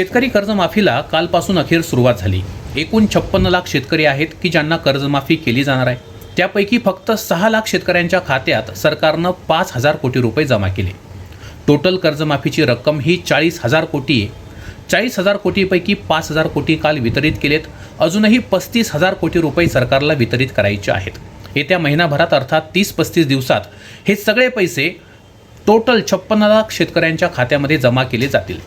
शेतकरी कर्जमाफीला कालपासून अखेर सुरुवात झाली। एकूण 56 लाख शेतकरी आहेत की ज्यांना कर्जमाफी केली जाणार आहे। त्यापैकी फक्त 6 लाख शेतकऱ्यांच्या खात्यात सरकारनं 5,000 कोटी रुपये जमा केले। टोटल कर्जमाफीची रक्कम ही 40,000 कोटी आहे। 40,000 कोटीपैकी 5,000 कोटी काल वितरित केलेत। अजूनही 35,000 कोटी रुपये सरकारला वितरित करायचे आहेत। येत्या महिनाभरात अर्थात 30-35 दिवसात हे सगळे पैसे टोटल 56 लाख शेतकऱ्यांच्या खात्यामध्ये जमा केले जातील।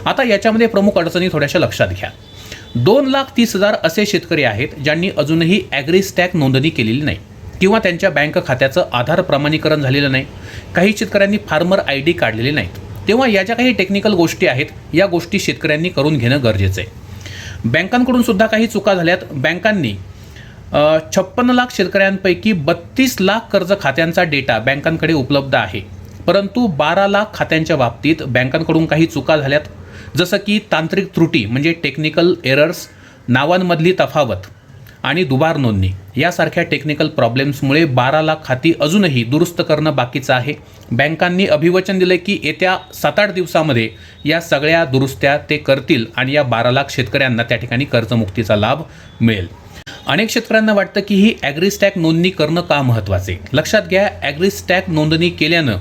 आता याच्यामध्ये प्रमुख अडचणी थोड्याशा लक्षात घ्या। 2,30,000 असे शेतकरी आहेत ज्यांनी अजूनही ॲग्रीस्टॅक नोंदणी केलेली नाही किंवा त्यांच्या बँक खात्याचं आधार प्रमाणीकरण झालेलं नाही। काही शेतकऱ्यांनी फार्मर ID काढलेले नाहीत। तेव्हा या ज्या काही टेक्निकल गोष्टी आहेत या गोष्टी शेतकऱ्यांनी करून घेणं गरजेचं आहे। बँकांकडून सुद्धा काही चुका झाल्यात। बँकांनी 56 लाख शेतकऱ्यांपैकी 32 लाख कर्ज खात्यांचा डेटा बँकांकडे उपलब्ध आहे, परंतु 12 लाख खात्यांच्या बाबतीत बँकांकडून काही चुका झाल्यात, जसं की तांत्रिक त्रुटी म्हणजे टेक्निकल एरर्स, नावांमधली तफावत आणि दुबार नोंदणी यासारख्या टेक्निकल प्रॉब्लेम्समुळे 12 लाख खाती अजूनही दुरुस्त करणं बाकीचं आहे। बँकांनी अभिवचन दिले की येत्या 7-8 दिवसामध्ये या सगळ्या दुरुस्त्या ते करतील आणि या 12 लाख शेतकऱ्यांना त्या ठिकाणी कर्जमुक्तीचा लाभ मिळेल। अनेक शेतकऱ्यांना वाटतं की ही ॲग्रीस्टॅक नोंदणी करणं का महत्त्वाचे। लक्षात घ्या, ॲग्रीस्टॅक नोंदणी केल्यानं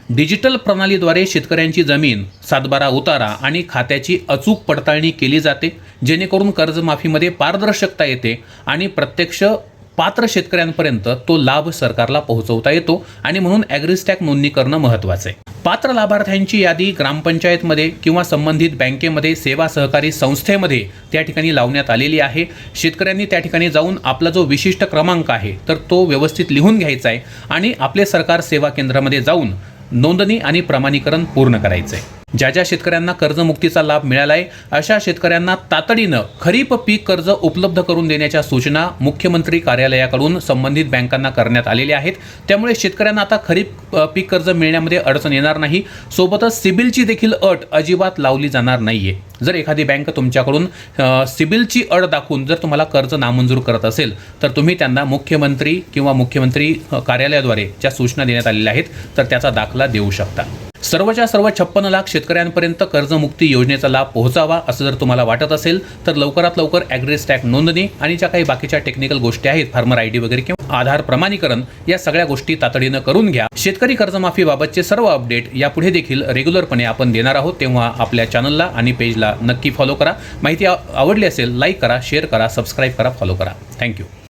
डिजिटल प्रणालीद्वारे शेतकऱ्यांची जमीन, सातबारा उतारा आणि खात्याची अचूक पडताळणी केली जाते, जेणेकरून कर्जमाफीमध्ये पारदर्शकता येते आणि प्रत्यक्ष पात्र शेतकऱ्यांपर्यंत तो लाभ सरकारला पोहोचवता येतो आणि म्हणून ॲग्रीस्टॅक नोंदणी करणं महत्त्वाचं आहे। पात्र लाभार्थ्यांची यादी ग्रामपंचायतमध्ये किंवा संबंधित बँकेमध्ये, सेवा सहकारी संस्थेमध्ये त्या ठिकाणी लावण्यात आलेली आहे। शेतकऱ्यांनी त्या ठिकाणी जाऊन आपला जो विशिष्ट क्रमांक आहे तर तो व्यवस्थित लिहून घ्यायचा आहे आणि आपले सरकार सेवा केंद्रामध्ये जाऊन नोंदणी आणि प्रमाणीकरण पूर्ण करायचं आहे। ज्या ज्या शेतकऱ्यांना कर्जमुक्तीचा लाभ मिळाला आहे अशा शेतकऱ्यांना तातडीनं खरीप पीक कर्ज उपलब्ध करून देण्याच्या सूचना मुख्यमंत्री कार्यालयाकडून संबंधित बँकांना करण्यात आलेल्या आहेत। त्यामुळे शेतकऱ्यांना आता खरीप पीक कर्ज मिळण्यामध्ये अडचण येणार नाही। सोबतच सिबिलची देखील अट अजिबात लावली जाणार नाहीये। जर एखादी बँक तुमच्याकडून सिबिलची अट दाखवून जर तुम्हाला कर्ज नामंजूर करत असेल तर तुम्ही त्यांना मुख्यमंत्री किंवा मुख्यमंत्री कार्यालयाद्वारे ज्या सूचना देण्यात आलेल्या आहेत तर त्याचा दाखला देऊ शकता। सर्वच्या सर्व 56 लाख शेतकऱ्यांपर्यंत कर्जमुक्ती योजनेचा लाभ पोहोचावा असं जर तुम्हाला वाटत असेल तर लवकरात लवकर ॲग्रीस्टॅक नोंदणी आणि ज्या काही बाकीच्या टेक्निकल गोष्टी आहेत, फार्मर ID वगैरे किंवा आधार प्रमाणीकरण, या सगळ्या गोष्टी तातडीनं करून घ्या। शेतकरी कर्जमाफीबाबतचे सर्व अपडेट यापुढे देखील रेग्युलरपणे आपण देणार आहोत, तेव्हा आपल्या चॅनलला आणि पेजला नक्की फॉलो करा। माहिती आवडली असेल लाईक करा, शेअर करा, सबस्क्राईब करा, फॉलो करा। थँक्यू।